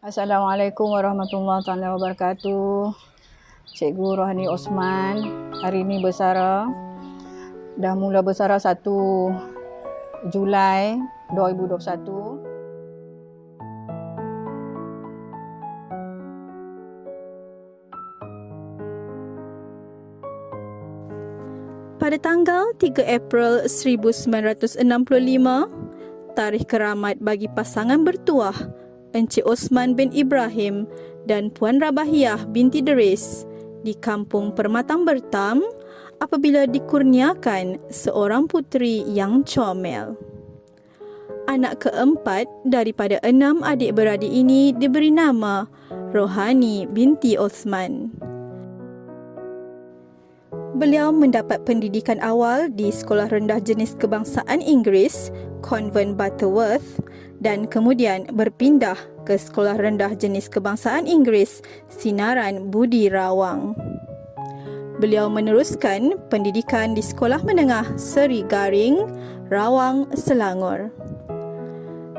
Assalamualaikum warahmatullahi wabarakatuh. Cikgu Rohani Osman. Hari ini bersara. Dah mula bersara 1 Julai 2021. Pada tanggal 3 April 1965, tarikh keramat bagi pasangan bertuah Encik Osman bin Ibrahim dan Puan Rabahiah binti Deris di Kampung Permatang Bertam apabila dikurniakan seorang puteri yang comel. Anak keempat daripada 6 adik-beradik ini diberi nama Rohani binti Osman. Beliau mendapat pendidikan awal di Sekolah Rendah Jenis Kebangsaan Inggeris, Convent Butterworth, dan kemudian berpindah ke Sekolah Rendah Jenis Kebangsaan Inggeris, Sinaran Budi Rawang. Beliau meneruskan pendidikan di Sekolah Menengah Seri Garing, Rawang, Selangor.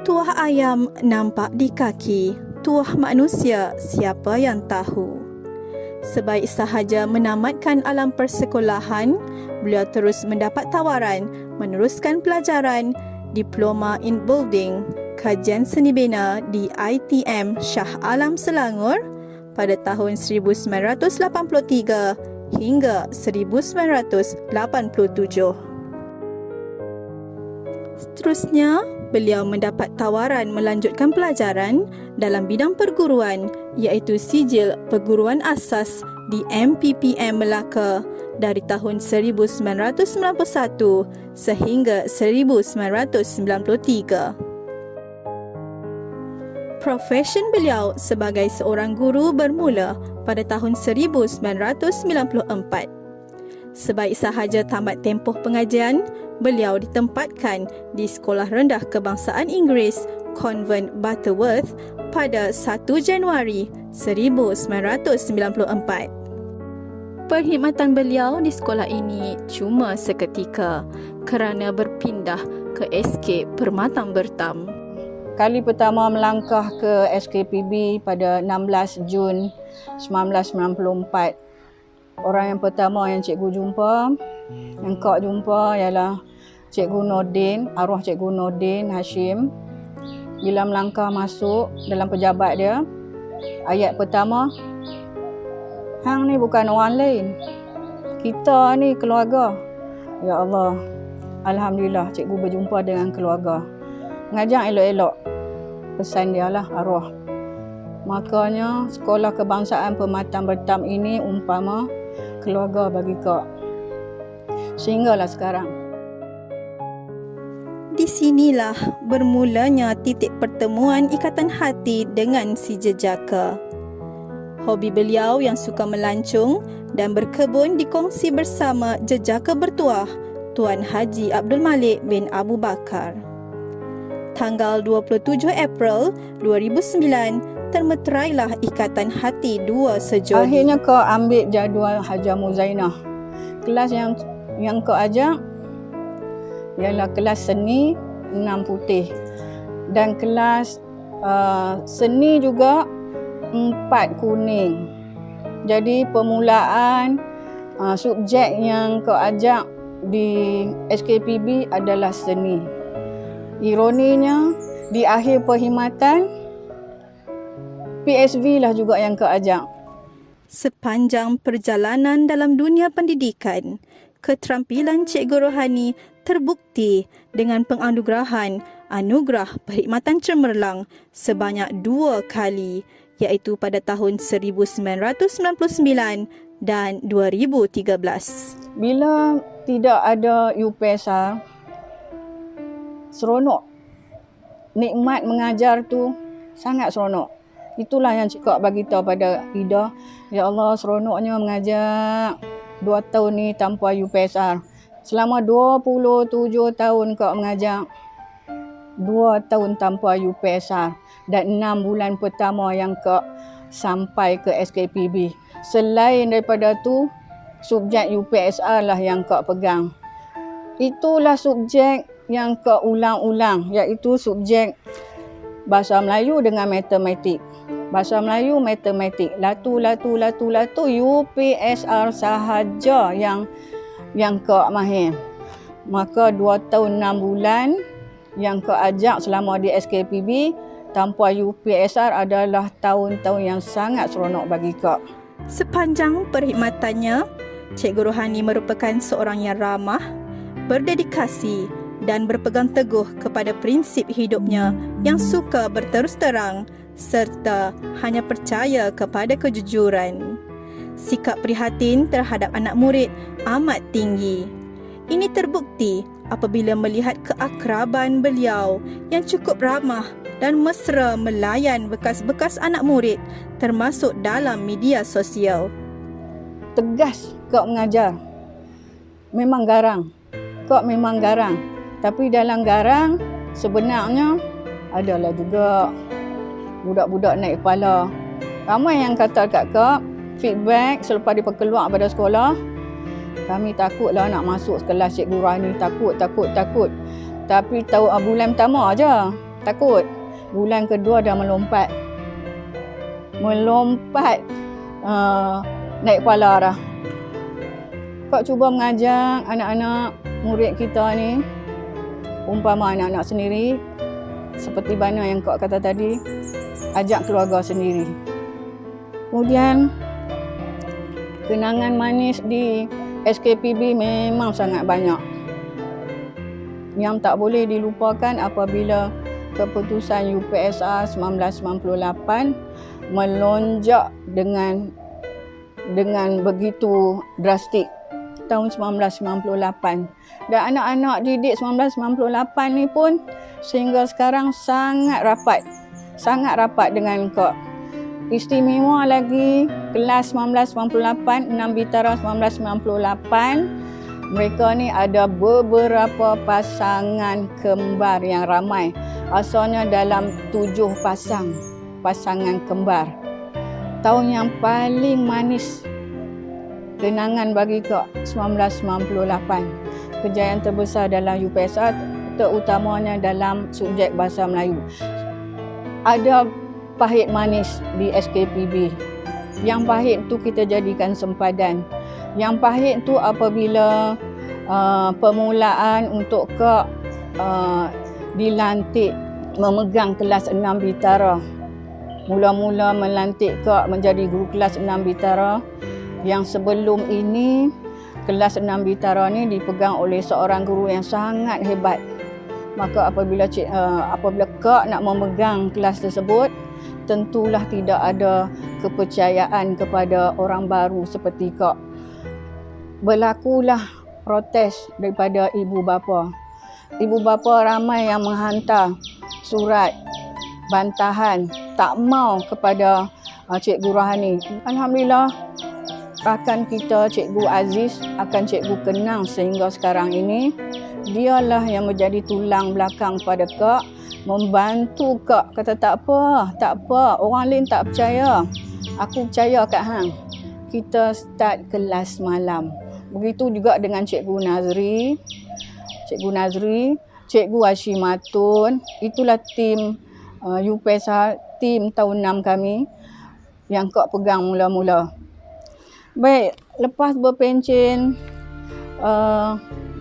Tuah ayam nampak di kaki, tuah manusia siapa yang tahu. Sebaik sahaja menamatkan alam persekolahan, beliau terus mendapat tawaran meneruskan pelajaran Diploma in Building, Kajian Seni Bina di ITM Shah Alam Selangor pada tahun 1983 hingga 1987. Seterusnya, beliau mendapat tawaran melanjutkan pelajaran dalam bidang perguruan iaitu Sijil Perguruan Asas di MPPM Melaka dari tahun 1991 sehingga 1993. Profesi beliau sebagai seorang guru bermula pada tahun 1994. Sebaik sahaja tamat tempoh pengajian, beliau ditempatkan di Sekolah Rendah Kebangsaan Inggeris, Convent Butterworth pada 1 Januari 1994. Perkhidmatan beliau di sekolah ini cuma seketika kerana berpindah ke SK Permatang Bertam. Kali pertama melangkah ke SKPB pada 16 Jun 1994. Orang yang pertama yang cikgu jumpa, yang kak jumpa ialah Cikgu Nordin, arwah Cikgu Nordin Hashim. Bila melangkah masuk dalam pejabat dia, ayat pertama, hang ni bukan orang lain, kita ni keluarga. Ya Allah, Alhamdulillah cikgu berjumpa dengan keluarga. Mengajar elok-elok, pesan dia lah arwah. Makanya Sekolah Kebangsaan Permatang Bertam ini umpama keluarga bagi kak. Sehinggalah sekarang. Di sinilah bermulanya titik pertemuan ikatan hati dengan si jejaka. Hobi beliau yang suka melancong dan berkebun dikongsi bersama jejaka bertuah Tuan Haji Abdul Malik bin Abu Bakar. Tanggal 27 April 2009 termeterailah ikatan hati dua sejoli. Akhirnya kau ambil jadual Hajah Muzainah. Kelas yang kau ajak ialah kelas seni 6 putih dan kelas seni juga 4 kuning. Jadi permulaan subjek yang kau ajak di SKPB adalah seni. Ironinya di akhir perkhidmatan PSV lah juga yang kau ajak. Sepanjang perjalanan dalam dunia pendidikan, keterampilan Cikgu Rohani terbukti dengan penganugerahan Anugerah Perkhidmatan Cemerlang sebanyak 2 kali, iaitu pada tahun 1999 dan 2013. Bila tidak ada UPSR, seronok. Nikmat mengajar tu sangat seronok. Itulah yang cikgu bagi tahu pada Ida. Ya Allah, seronoknya mengajar 2 tahun ni tanpa UPSR. Selama 27 tahun kau mengajar, 2 tahun tanpa UPSR dan 6 bulan pertama yang kau sampai ke SKPB. Selain daripada tu, subjek UPSR lah yang kau pegang. Itulah subjek yang kau ulang-ulang, iaitu subjek Bahasa Melayu dengan Matematik. Bahasa Melayu, matematik. Latu UPSR sahaja yang Kak mahir. Maka 2 tahun 6 bulan yang Kak ajak selama di SKPB tanpa UPSR adalah tahun-tahun yang sangat seronok bagi Kak. Sepanjang perkhidmatannya, Cikgu Rohani merupakan seorang yang ramah, berdedikasi dan berpegang teguh kepada prinsip hidupnya yang suka berterus terang serta hanya percaya kepada kejujuran. Sikap prihatin terhadap anak murid amat tinggi. Ini terbukti apabila melihat keakraban beliau yang cukup ramah dan mesra melayan bekas-bekas anak murid termasuk dalam media sosial. Tegas Kak mengajar. Memang garang. Kak memang garang. Tapi dalam garang sebenarnya adalah juga budak-budak naik kepala. Ramai yang kata kat Kak, feedback selepas dia keluar pada sekolah, kami takutlah nak masuk kelas Cikgu Rohani, takut. Tapi tahu bulan pertama aja takut. Bulan kedua dah melompat naik kepala dah. Kak cuba mengajar anak-anak murid kita ni, umpama anak-anak sendiri, seperti mana yang Kak kata tadi, ajak keluarga sendiri. Kemudian kenangan manis di SKPB memang sangat banyak. Yang tak boleh dilupakan apabila keputusan UPSR 1998 melonjak dengan begitu drastik tahun 1998. Dan anak-anak didik 1998 ni pun sehingga sekarang sangat rapat dengan Kak. Istimewa lagi kelas 1998, 6 Bitara 1998, mereka ni ada beberapa pasangan kembar yang ramai. Asalnya dalam 7 pasangan kembar. Tahun yang paling manis kenangan bagi Kak 1998. Kejayaan terbesar dalam UPSR terutamanya dalam subjek bahasa Melayu. Ada pahit manis di SKPB. Yang pahit tu kita jadikan sempadan. Yang pahit tu apabila permulaan untuk Kak dilantik memegang kelas 6 Bitara. Mula-mula melantik Kak menjadi guru kelas 6 Bitara. Yang sebelum ini kelas 6 Bitara ni dipegang oleh seorang guru yang sangat hebat. Maka apabila Kak nak memegang kelas tersebut, tentulah tidak ada kepercayaan kepada orang baru seperti Kak. Berlakulah protes daripada ibu bapa. Ibu bapa ramai yang menghantar surat bantahan tak mau kepada Cikgu Rohani. Alhamdulillah, rakan kita Cikgu Aziz, akan Cikgu kenang sehingga sekarang ini, dialah yang menjadi tulang belakang pada Kak, membantu Kak. Kata tak apa, orang lain tak percaya, aku percaya kat hang. Kita start kelas malam. Begitu juga dengan Cikgu Nazri, Cikgu Hashimatun. Itulah tim UPSR, tim tahun 6 kami yang Kak pegang mula-mula. Baik, lepas berpencen,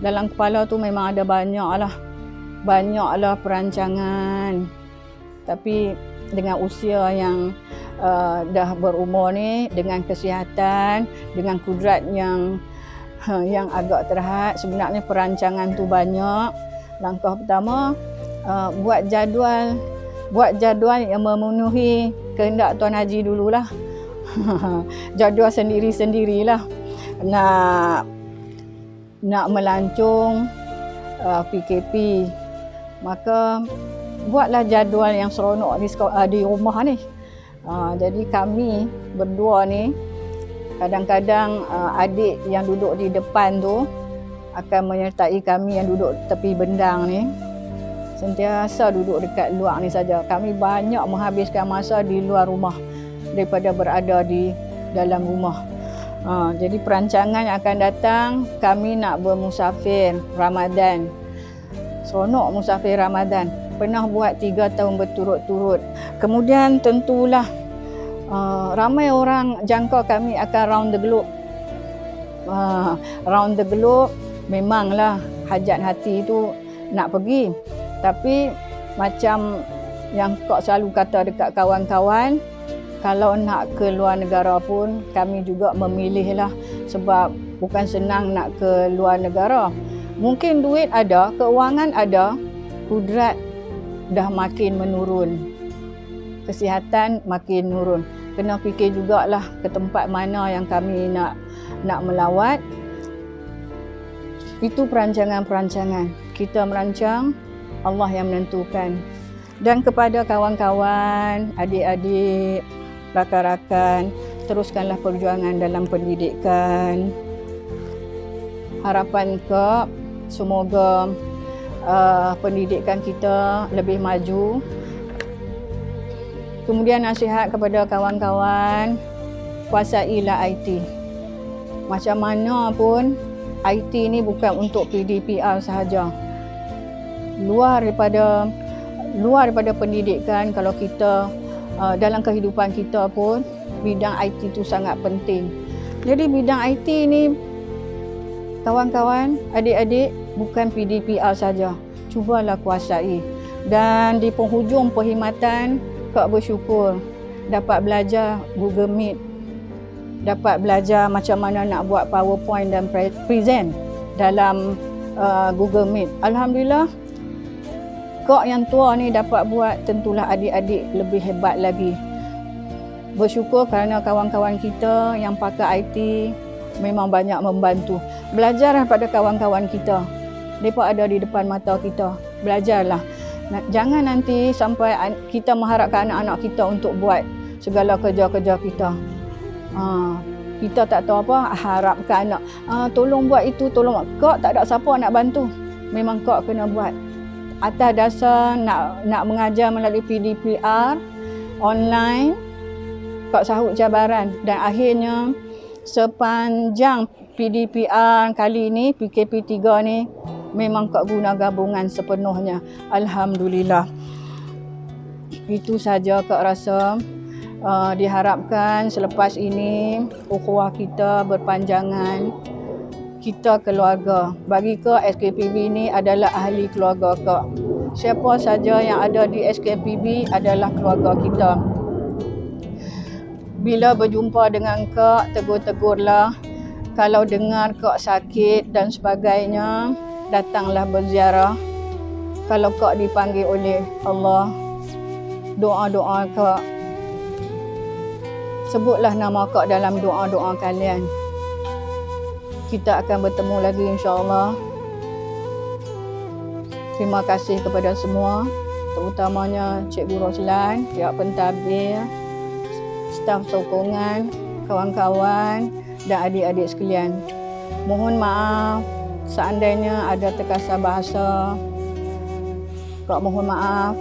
dalam kepala tu memang ada banyaklah perancangan. Tapi dengan usia yang dah berumur ni, dengan kesihatan, dengan kudrat yang agak terhad, sebenarnya perancangan tu banyak. Langkah pertama, buat jadual yang memenuhi kehendak Tuan Haji dululah. Jadual sendiri-sendirilah. Nak melancong PKP, maka buatlah jadual yang seronok di rumah ni. Jadi kami berdua ni, kadang-kadang adik yang duduk di depan tu akan menyertai kami yang duduk tepi bendang ni. Sentiasa duduk dekat luar ni saja. Kami banyak menghabiskan masa di luar rumah daripada berada di dalam rumah. Jadi perancangan yang akan datang, kami nak bermusafir Ramadan. Seronok musafir Ramadan. Pernah buat 3 tahun berturut-turut. Kemudian tentulah Ramai orang jangka kami akan round the globe. Round the globe memanglah hajat hati itu nak pergi. Tapi macam yang kok selalu kata dekat kawan-kawan, kalau nak ke luar negara pun kami juga memilih lah, sebab bukan senang nak ke luar negara. Mungkin duit ada, keuangan ada, kudrat dah makin menurun, kesihatan makin menurun. Kena fikir jugalah ke tempat mana yang kami nak melawat. Itu perancangan-perancangan. Kita merancang, Allah yang menentukan. Dan kepada kawan-kawan, adik-adik, rakan-rakan, teruskanlah perjuangan dalam pendidikan. Harapan Kak, semoga pendidikan kita lebih maju. Kemudian nasihat kepada kawan-kawan, kuasailah IT. Macam mana pun, IT ni bukan untuk PDPR sahaja. Luar daripada pendidikan, kalau kita dalam kehidupan kita pun, bidang IT itu sangat penting. Jadi bidang IT ni, kawan-kawan, adik-adik, bukan PDPR saja. Cubalah kuasai. Dan di penghujung perkhidmatan, Kak bersyukur dapat belajar Google Meet, dapat belajar macam mana nak buat PowerPoint dan present dalam Google Meet. Alhamdulillah, Kak yang tua ni dapat buat, tentulah adik-adik lebih hebat lagi. Bersyukur kerana kawan-kawan kita yang pakai IT memang banyak membantu. Belajarlah pada kawan-kawan kita. Mereka ada di depan mata kita. Belajarlah. Jangan nanti sampai kita mengharapkan anak-anak kita untuk buat segala kerja-kerja kita. Kita tak tahu apa, harapkan anak, tolong buat itu, tolong buat. Kak tak ada siapa nak bantu. Memang kak kena buat. Atas dasar nak mengajar melalui PDPR online, kak sahut cabaran. Dan akhirnya sepanjang PDPR kali ini, PKP 3 ni, memang kak guna gabungan sepenuhnya. Alhamdulillah. Itu saja kak rasa. Diharapkan selepas ini ukhuwah kita berpanjangan. Kita keluarga. Bagi kak, SKPB ni adalah ahli keluarga kak. Siapa saja yang ada di SKPB adalah keluarga kita. Bila berjumpa dengan kak, tegur-tegurlah. Kalau dengar kak sakit dan sebagainya, datanglah berziarah. Kalau kak dipanggil oleh Allah, doa-doa kak, sebutlah nama kak dalam doa-doa kalian. Kita akan bertemu lagi insya-Allah. Terima kasih kepada semua, terutamanya Cikgu Roslan, pihak pentadbir, staf sokongan, kawan-kawan dan adik-adik sekalian. Mohon maaf seandainya ada terkasar bahasa. Kak mohon maaf.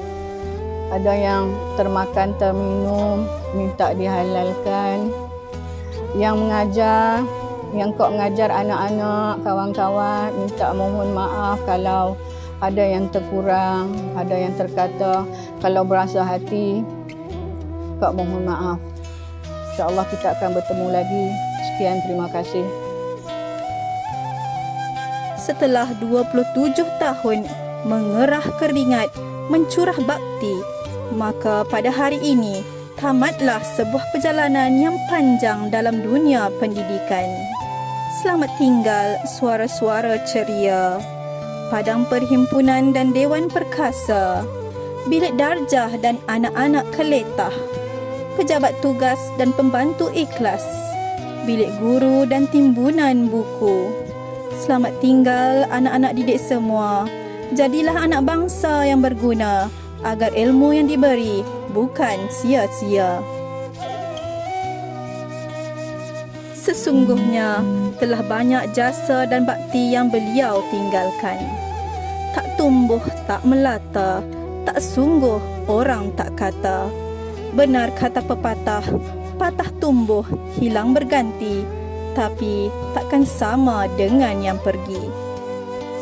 Ada yang termakan, terminum, minta dihalalkan. Yang mengajar, yang kak mengajar anak-anak, kawan-kawan, minta mohon maaf kalau ada yang terkurang, ada yang terkata. Kalau berasa hati, kak mohon maaf. InsyaAllah kita akan bertemu lagi. Sekian, terima kasih. Setelah 27 tahun mengerah keringat, mencurah bakti, maka pada hari ini tamatlah sebuah perjalanan yang panjang dalam dunia pendidikan. Selamat tinggal suara-suara ceria, Padang Perhimpunan dan Dewan Perkasa, Bilik Darjah dan anak-anak keletah, pejabat tugas dan pembantu ikhlas, bilik guru dan timbunan buku. Selamat tinggal anak-anak didik semua. Jadilah anak bangsa yang berguna agar ilmu yang diberi bukan sia-sia. Sesungguhnya telah banyak jasa dan bakti yang beliau tinggalkan. Tak tumbuh, tak melata, tak sungguh orang tak kata. Benar kata pepatah, patah tumbuh, hilang berganti, tapi takkan sama dengan yang pergi.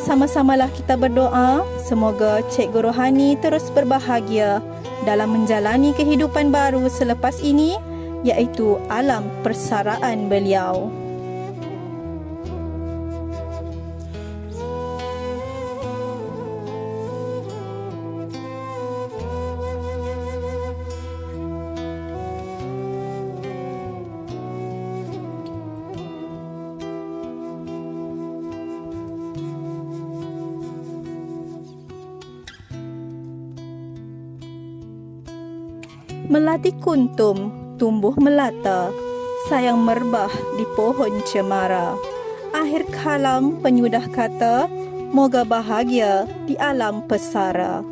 Sama-samalah kita berdoa, semoga Cikgu Rohani terus berbahagia dalam menjalani kehidupan baru selepas ini iaitu alam persaraan beliau. Melati kuntum tumbuh melata, sayang merbah di pohon cemara. Akhir kalam penyudah kata, moga bahagia di alam pesara.